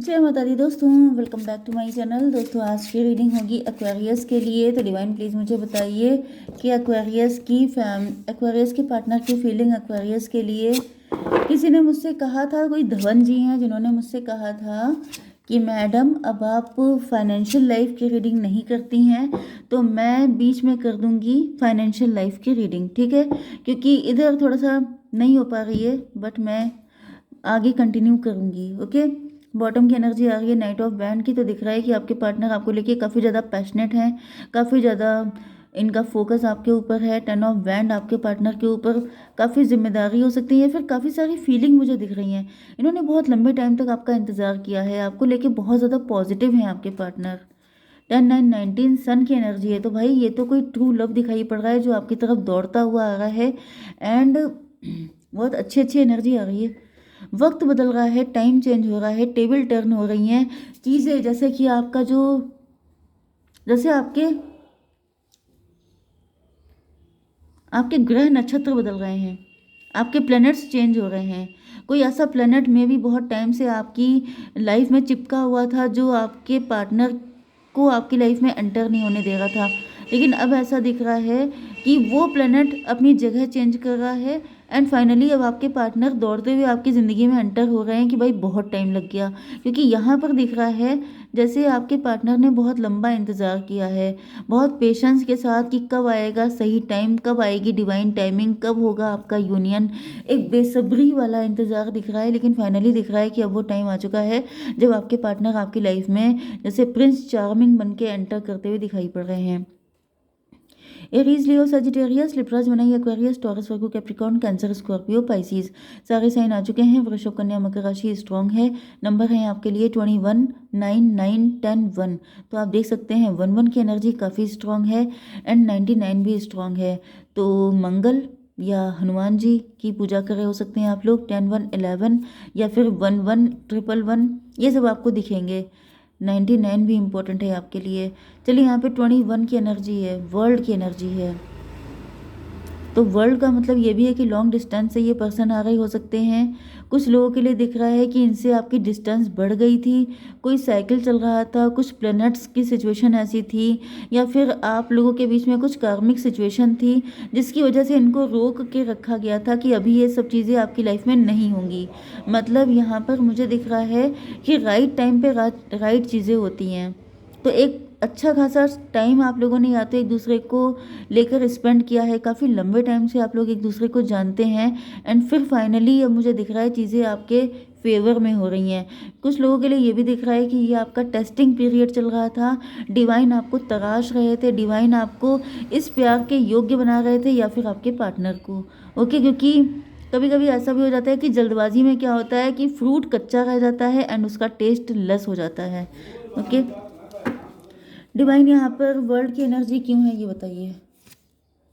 जय माता दी दोस्तों, welcome back to my channel. दोस्तों आज की रीडिंग होगी एक्वेरियस के लिए। तो डिवाइन प्लीज़ मुझे बताइए कि एक्वेरियस के पार्टनर की फीलिंग एक्वेरियस के लिए। किसी ने मुझसे कहा था, कोई धवन जी हैं जिन्होंने मुझसे कहा था कि मैडम अब आप फाइनेंशियल लाइफ की रीडिंग नहीं करती हैं, तो मैं बीच में कर दूंगी फाइनेंशियल लाइफ की रीडिंग, ठीक है? क्योंकि इधर थोड़ा सा नहीं हो पा रही है, बट मैं आगे कंटिन्यू करूंगी। ओके, बॉटम की एनर्जी आ रही है नाइट ऑफ बैंड की। तो दिख रहा है कि आपके पार्टनर आपको लेके काफ़ी ज़्यादा पैशनेट हैं, काफ़ी ज़्यादा इनका फोकस आपके ऊपर है। टेन ऑफ बैंड आपके पार्टनर के ऊपर काफ़ी जिम्मेदारी हो सकती है, फिर काफ़ी सारी फीलिंग मुझे दिख रही हैं। इन्होंने बहुत लंबे टाइम तक आपका इंतज़ार किया है, आपको लेके बहुत ज़्यादा पॉजिटिव हैं आपके पार्टनर। 10 9 19 सन की एनर्जी है। तो भाई ये तो कोई ट्रू लव दिखाई पड़ रहा है जो आपकी तरफ दौड़ता हुआ आ रहा है। एंड बहुत अच्छी अच्छी एनर्जी आ रही है। वक्त बदल रहा है, टाइम चेंज हो रहा है, टेबल टर्न हो रही हैं चीज़ें, जैसे कि आपका जो जैसे आपके आपके ग्रह नक्षत्र बदल रहे हैं, आपके प्लैनेट्स चेंज हो रहे हैं। कोई ऐसा प्लैनेट में भी बहुत टाइम से आपकी लाइफ में चिपका हुआ था जो आपके पार्टनर को आपकी लाइफ में एंटर नहीं होने दे रहा था, लेकिन अब ऐसा दिख रहा है कि वो प्लैनेट अपनी जगह चेंज कर रहा है। एंड फाइनली अब आपके पार्टनर दौड़ते हुए आपकी ज़िंदगी में एंटर हो रहे हैं कि भाई बहुत टाइम लग गया। क्योंकि यहाँ पर दिख रहा है जैसे आपके पार्टनर ने बहुत लंबा इंतज़ार किया है, बहुत पेशेंस के साथ कि कब आएगा सही टाइम, कब आएगी डिवाइन टाइमिंग, कब होगा आपका यूनियन। एक बेसब्री वाला इंतज़ार दिख रहा है, लेकिन फाइनली दिख रहा है कि अब वो टाइम आ चुका है जब आपके पार्टनर आपकी लाइफ में जैसे प्रिंस चार्मिंग बन के एंटर करते हुए दिखाई पड़ रहे हैं। Aries, Leo, Sagittarius, Libra, Gemini, Aquarius, Taurus, Virgo, Capricorn, Cancer, Scorpio, Pisces सारे साइन आ चुके हैं। वृषभ, कन्या, मकर राशि स्ट्रॉन्ग है। नंबर है आपके लिए 21 9 9 10 1। तो आप देख सकते हैं 11 की एनर्जी काफ़ी स्ट्रॉन्ग है एंड 99 भी स्ट्रॉन्ग है। तो मंगल या हनुमान जी की पूजा कर रहे हो सकते हैं आप लोग। 10 1 11 या फिर 11 1 1 ये सब आपको दिखेंगे। 99 भी इम्पोर्टेंट है आपके लिए। चलिए यहाँ पे 21 की एनर्जी है, वर्ल्ड की एनर्जी है। तो वर्ल्ड का मतलब ये भी है कि लॉन्ग डिस्टेंस से ये पर्सन आ रहे हो सकते हैं। कुछ लोगों के लिए दिख रहा है कि इनसे आपकी डिस्टेंस बढ़ गई थी, कोई साइकिल चल रहा था, कुछ प्लैनेट्स की सिचुएशन ऐसी थी, या फिर आप लोगों के बीच में कुछ कार्मिक सिचुएशन थी जिसकी वजह से इनको रोक के रखा गया था कि अभी ये सब चीज़ें आपकी लाइफ में नहीं होंगी। मतलब यहाँ पर मुझे दिख रहा है कि राइट टाइम पे राइट चीज़ें होती हैं। तो एक अच्छा खासा टाइम आप लोगों ने या तो एक दूसरे को लेकर स्पेंड किया है, काफ़ी लंबे टाइम से आप लोग एक दूसरे को जानते हैं। एंड फिर फाइनली अब मुझे दिख रहा है चीज़ें आपके फेवर में हो रही हैं। कुछ लोगों के लिए ये भी दिख रहा है कि ये आपका टेस्टिंग पीरियड चल रहा था। डिवाइन आपको तराश रहे थे, डिवाइन आपको इस प्यार के योग्य बना रहे थे, या फिर आपके पार्टनर को। ओके, क्योंकि कभी कभी ऐसा भी हो जाता है कि जल्दबाजी में क्या होता है कि फ्रूट कच्चा रह जाता है एंड उसका टेस्ट लेस हो जाता है। ओके, डिवाइन यहाँ पर वर्ल्ड की एनर्जी क्यों है ये बताइए।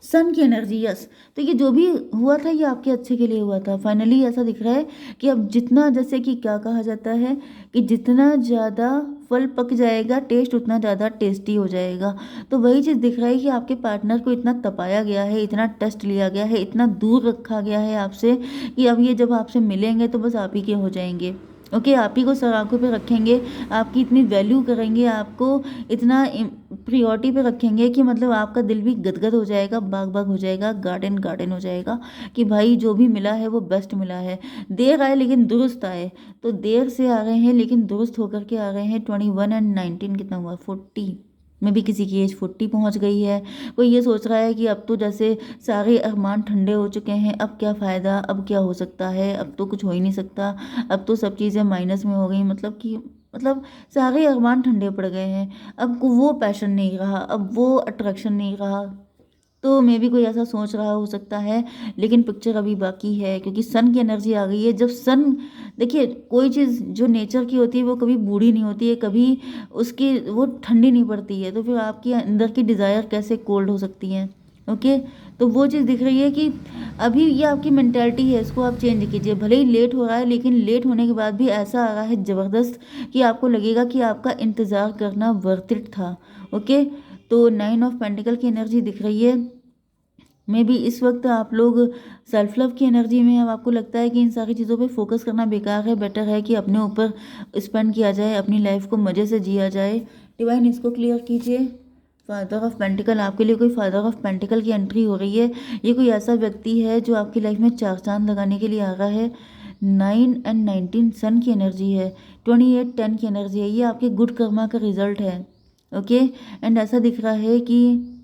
सन की एनर्जी, यस। तो ये जो भी हुआ था ये आपके अच्छे के लिए हुआ था। फाइनली ऐसा दिख रहा है कि अब जितना, जैसे कि क्या कहा जाता है कि जितना ज़्यादा फल पक जाएगा टेस्ट उतना ज़्यादा टेस्टी हो जाएगा। तो वही चीज़ दिख रहा है कि आपके पार्टनर को इतना तपाया गया है, इतना टेस्ट लिया गया है, इतना दूर रखा गया है आपसे कि अब ये जब आपसे मिलेंगे तो बस आप ही के हो जाएंगे। ओके, आप ही को सर आंखों पे रखेंगे, आपकी इतनी वैल्यू करेंगे, आपको इतना प्रियोरिटी पे रखेंगे कि मतलब आपका दिल भी गदगद हो जाएगा, बाग बाग हो जाएगा, गार्डन गार्डन हो जाएगा कि भाई जो भी मिला है वो बेस्ट मिला है। देर आए लेकिन दुरुस्त आए। तो देर से आ रहे हैं लेकिन दुरुस्त होकर के आ रहे हैं। 21 एंड 19 कितना हुआ, 40 में भी किसी की एज 40 पहुंच गई है। कोई ये सोच रहा है कि अब तो जैसे सारे अरमान ठंडे हो चुके हैं, अब क्या फ़ायदा, अब क्या हो सकता है, अब तो कुछ हो ही नहीं सकता, अब तो सब चीज़ें माइनस में हो गई। मतलब सारे अरमान ठंडे पड़ गए हैं, अब वो पैशन नहीं रहा, अब वो अट्रैक्शन नहीं रहा। तो मे भी कोई ऐसा सोच रहा हो सकता है, लेकिन पिक्चर अभी बाकी है क्योंकि सन की एनर्जी आ गई है। जब सन, देखिए कोई चीज़ जो नेचर की होती है वो कभी बूढ़ी नहीं होती है, कभी उसकी वो ठंडी नहीं पड़ती है, तो फिर आपकी अंदर की डिज़ायर कैसे कोल्ड हो सकती है। ओके, तो वो चीज़ दिख रही है कि अभी ये आपकी मेंटेलिटी है, इसको आप चेंज कीजिए। भले ही लेट हो रहा है लेकिन लेट होने के बाद भी ऐसा आ रहा है ज़बरदस्त कि आपको लगेगा कि आपका इंतज़ार करना वर्थ इट था। ओके, तो 9 ऑफ पेंटिकल की एनर्जी दिख रही है। मे बी इस वक्त आप लोग सेल्फ लव की एनर्जी में हैं। अब आपको लगता है कि इन सारी चीज़ों पे फोकस करना बेकार है, बेटर है कि अपने ऊपर स्पेंड किया जाए, अपनी लाइफ को मज़े से जिया जाए। डिवाइन इसको क्लियर कीजिए। फादर ऑफ पेंटिकल, आपके लिए कोई फादर ऑफ पेंटिकल की एंट्री हो रही है। ये कोई ऐसा व्यक्ति है जो आपकी लाइफ में चार चांद लगाने के लिए आ रहा है। 9 एंड 19 सन की एनर्जी है, 28 10 की एनर्जी है। ये आपके गुड कर्मा का रिजल्ट है। ओके, एंड ऐसा दिख रहा है कि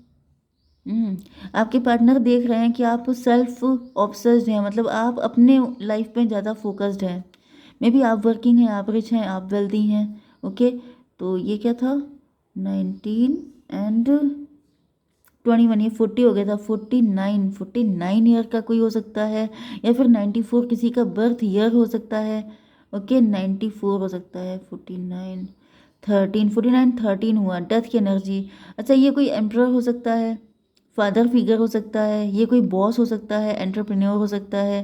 आपके पार्टनर देख रहे हैं कि आप सेल्फ ऑब्सेस्ड हैं, मतलब आप अपने लाइफ में ज़्यादा फोकस्ड हैं। मे बी आप वर्किंग हैं, आप रिच हैं, आप वेल्दी हैं। ओके, तो ये क्या था, 19 एंड 21, ये 40 हो गया था। 49 ईयर का कोई हो सकता है, या फिर 94 किसी का बर्थ ईयर हो सकता है। ओके, 94 हो सकता है। 49 हुआ, डेथ की एनर्जी। अच्छा, ये कोई एम्परर हो सकता है, फादर फिगर हो सकता है, ये कोई बॉस हो सकता है, एंटरप्रेन्योर हो सकता है।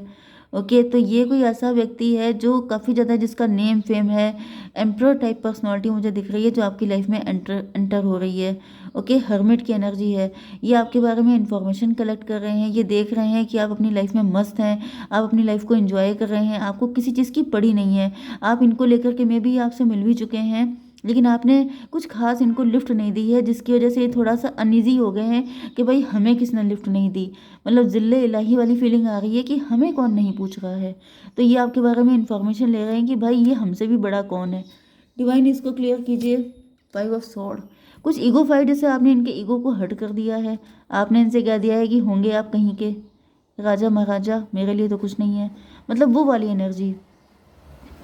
ओके, तो ये कोई ऐसा व्यक्ति है जो काफ़ी ज़्यादा, जिसका नेम फेम है। एम्परर टाइप पर्सनालिटी मुझे दिख रही है जो आपकी लाइफ में एंटर हो रही है। ओके, हर्मिट की एनर्जी है। ये आपके बारे में इंफॉर्मेशन कलेक्ट कर रहे हैं, ये देख रहे हैं कि आप अपनी लाइफ में मस्त हैं, आप अपनी लाइफ को एंजॉय कर रहे हैं, आपको किसी चीज़ की पड़ी नहीं है। आप इनको लेकर के मे भी आपसे मिल भी चुके हैं, लेकिन आपने कुछ खास इनको लिफ्ट नहीं दी है, जिसकी वजह से ये थोड़ा सा अनईजी हो गए हैं कि भाई हमें किसने लिफ्ट नहीं दी। मतलब जिल्ले इलाही वाली फीलिंग आ रही है कि हमें कौन नहीं पूछ रहा है। तो ये आपके बारे में इंफॉर्मेशन ले रहे हैं कि भाई ये हमसे भी बड़ा कौन है। डिवाइन इसको क्लियर कीजिए। 5 ऑफ स्वॉर्ड, कुछ ईगो फाइट, जैसे आपने इनके ईगो को हर्ट कर दिया है। आपने इनसे कह दिया है कि होंगे आप कहीं के राजा महाराजा, मेरे लिए तो कुछ नहीं है, मतलब वो वाली एनर्जी।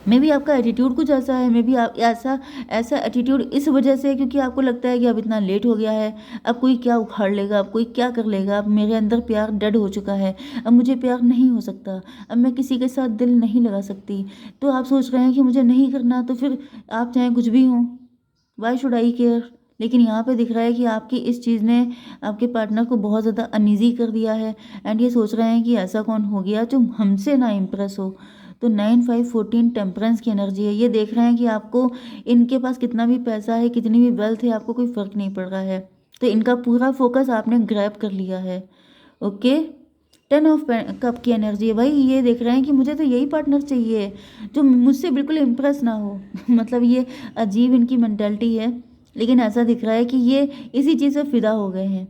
मे भी आपका एटीट्यूड कुछ ऐसा है, मे भी आप ऐसा एटीट्यूड इस वजह से है क्योंकि आपको लगता है कि अब इतना लेट हो गया है, अब कोई क्या उखाड़ लेगा, अब कोई क्या कर लेगा, अब मेरे अंदर प्यार डेड हो चुका है, अब मुझे प्यार नहीं हो सकता, अब मैं किसी के साथ दिल नहीं लगा सकती। तो आप सोच रहे हैं कि मुझे नहीं करना, तो फिर आप चाहे कुछ भी हों, वाई शुड आई केयर। लेकिन यहाँ पे दिख रहा है कि आपकी इस चीज़ ने आपके पार्टनर को बहुत ज़्यादा अनईजी कर दिया है, एंड ये सोच रहे हैं कि ऐसा कौन हो गया जो हमसे ना इम्प्रेस हो। तो 9 5 14 टेम्परेंस की एनर्जी है। ये देख रहे हैं कि आपको इनके पास कितना भी पैसा है, कितनी भी वेल्थ है, आपको कोई फ़र्क नहीं पड़ रहा है। तो इनका पूरा फोकस आपने ग्रैब कर लिया है। ओके, 10 ऑफ कप की एनर्जी है। भाई ये देख रहे हैं कि मुझे तो यही पार्टनर चाहिए जो मुझसे बिल्कुल इम्प्रेस ना हो। मतलब ये अजीब इनकी मेंटालिटी है, लेकिन ऐसा दिख रहा है कि ये इसी चीज़ से फिदा हो गए हैं।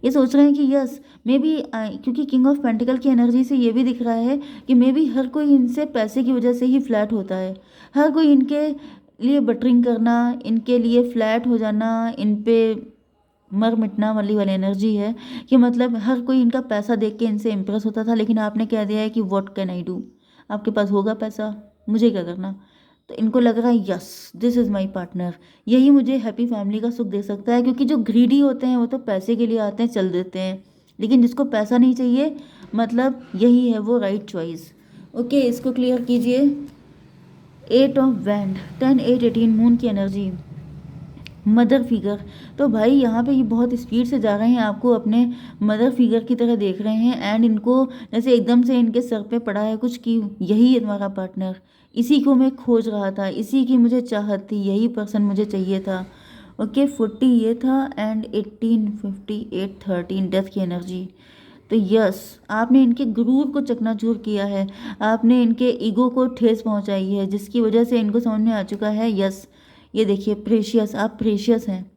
ये सोच रहे हैं कि यस मे बी, क्योंकि किंग ऑफ पेंटिकल की एनर्जी से ये भी दिख रहा है कि मे बी हर कोई इनसे पैसे की वजह से ही फ्लैट होता है। हर कोई इनके लिए बटरिंग करना, इनके लिए फ्लैट हो जाना, इन पे मर मिटना वाली एनर्जी है कि मतलब हर कोई इनका पैसा देख के इनसे इम्प्रेस होता था। लेकिन आपने कह दिया है कि व्हाट कैन आई डू, आपके पास होगा पैसा, मुझे क्या करना। तो इनको लग रहा है yes this is my partner, यही मुझे हैप्पी फैमिली का सुख दे सकता है। क्योंकि जो ग्रीडी होते हैं वो तो पैसे के लिए आते हैं, चल देते हैं, लेकिन जिसको पैसा नहीं चाहिए, मतलब यही है वो राइट चॉइस। ओके, इसको क्लियर कीजिए। 8 ऑफ वैंड, 10 8 18 मून की एनर्जी, मदर फिगर। तो भाई यहाँ पे ये बहुत स्पीड से जा रहे हैं, आपको अपने मदर फिगर की तरह देख रहे हैं, एंड इनको जैसे एकदम से इनके सर पे पड़ा है कुछ कि यही है तुम्हारा पार्टनर, इसी को मैं खोज रहा था, इसी की मुझे चाहत थी, यही पर्सन मुझे चाहिए था। ओके, 40 ये था, एंड 18 58 13 डेथ की एनर्जी। तो यस, आपने इनके गुरूर को चकनाचूर किया है, आपने इनके ईगो को ठेस पहुंचाई है, जिसकी वजह से इनको समझ में आ चुका है यस, ये देखिए प्रेशियस, आप प्रेशियस हैं।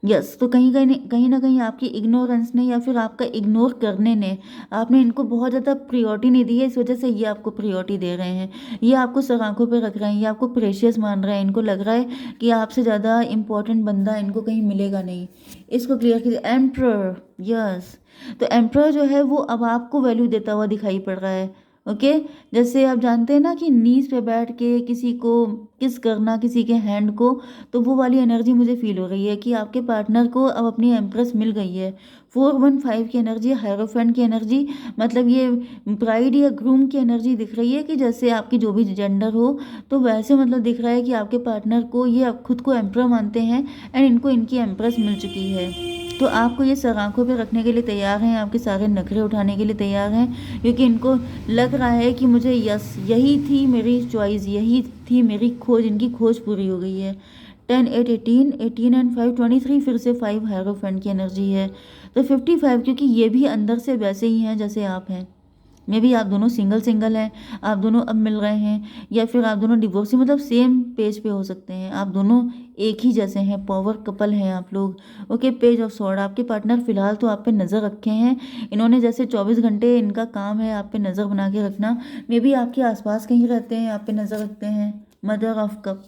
यस, तो कहीं ना कहीं आपकी इग्नोरेंस ने या फिर आपका इग्नोर करने ने, आपने इनको बहुत ज़्यादा प्रियोरिटी नहीं दी है, इस वजह से ये आपको प्रियोरिटी दे रहे हैं, ये आपको सर आंखों पे रख रहे हैं, ये आपको प्रेशियस मान रहे हैं। इनको लग रहा है कि आपसे ज़्यादा इंपॉर्टेंट बंदा इनको कहीं मिलेगा नहीं। इसको क्लियर कीजिए। एम्प्रर, यस, तो एम्प्रर जो है वो अब आपको वैल्यू देता हुआ दिखाई पड़ रहा है। ओके, जैसे आप जानते हैं ना कि नीज पे बैठ के किसी को किस करना, किसी के हैंड को, तो वो वाली एनर्जी मुझे फील हो रही है कि आपके पार्टनर को अब अपनी एम्प्रेस मिल गई है। 415 की एनर्जी, हायरोफेंट की एनर्जी, मतलब ये ब्राइड या ग्रूम की एनर्जी दिख रही है कि जैसे आपकी जो भी जेंडर हो, तो वैसे मतलब दिख रहा है कि आपके पार्टनर को ये खुद को एम्प्रर मानते हैं, एंड इनको इनकी एम्प्रेस मिल चुकी है। तो आपको ये सर आंखों पे रखने के लिए तैयार हैं, आपके सारे नखरे उठाने के लिए तैयार हैं, क्योंकि इनको लग रहा है कि मुझे यस यही थी मेरी चॉइस, यही थी मेरी खोज, इनकी खोज पूरी हो गई है। 10 8 18 18 एंड 5 23, फिर से 5 हायरोफेंट की एनर्जी है। तो 55 क्योंकि ये भी अंदर से वैसे ही हैं जैसे आप हैं। मे बी आप दोनों सिंगल हैं, आप दोनों अब मिल रहे हैं, या फिर आप दोनों डिवोर्सी, मतलब सेम पेज पे हो सकते हैं। आप दोनों एक ही जैसे हैं, पावर कपल हैं आप लोग। ओके, पेज ऑफ स्वॉर्ड, आपके पार्टनर फिलहाल तो आप पे नज़र रखे हैं। इन्होंने जैसे 24 घंटे इनका काम है आप पे नज़र बना के रखना। मे बी आपके आसपास कहीं रहते हैं, आप पे नज़र रखते हैं। मदर ऑफ कप,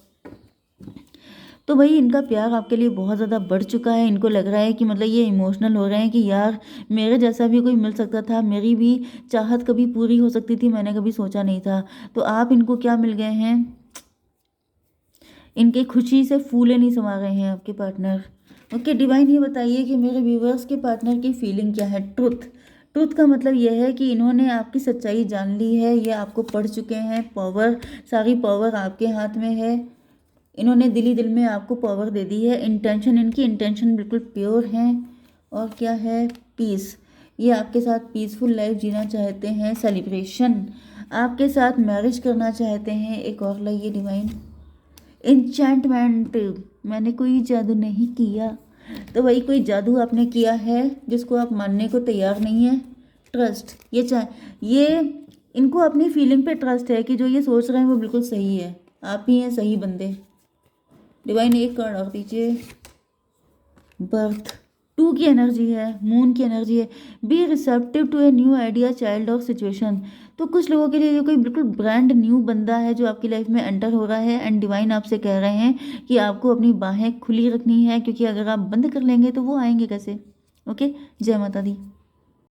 तो भाई इनका प्यार आपके लिए बहुत ज़्यादा बढ़ चुका है। इनको लग रहा है कि मतलब ये इमोशनल हो रहे हैं कि यार मेरे जैसा भी कोई मिल सकता था, मेरी भी चाहत कभी पूरी हो सकती थी, मैंने कभी सोचा नहीं था। तो आप इनको क्या मिल गए हैं, इनके खुशी से फूले नहीं समा रहे हैं आपके पार्टनर। ओके डिवाइन, ये बताइए कि मेरे व्यूवर्स के पार्टनर की फीलिंग क्या है। ट्रुथ, ट्रुथ का मतलब यह है कि इन्होंने आपकी सच्चाई जान ली है, ये आपको पढ़ चुके हैं। पावर, सारी पावर आपके हाथ में है। इन्होंने दिल ही दिल में आपको पावर दे दी है। इंटेंशन, इनकी इंटेंशन बिल्कुल प्योर हैं। और क्या है, पीस, ये आपके साथ पीसफुल लाइफ जीना चाहते हैं। सेलिब्रेशन, आपके साथ मैरिज करना चाहते हैं। एक और लाइए डिवाइन। इंचेंटमेंट, मैंने कोई जादू नहीं किया, तो वही कोई जादू आपने किया है जिसको आप मानने को तैयार नहीं है। ट्रस्ट, ये इनको अपनी फीलिंग पे ट्रस्ट है कि जो ये सोच रहे हैं वो बिल्कुल सही है, आप ही हैं सही बंदे। डिवाइन एक कार्ड और दीजिए। बर्थ, 2 की एनर्जी है, मून की एनर्जी है। Be receptive to a new idea, child और सिचुएशन। तो कुछ लोगों के लिए ये कोई बिल्कुल ब्रांड न्यू बंदा है जो आपकी लाइफ में एंटर हो रहा है। एंड डिवाइन आपसे कह रहे हैं कि आपको अपनी बाहें खुली रखनी है, क्योंकि अगर आप बंद कर लेंगे तो वो आएंगे कैसे। ओके, जय माता दी।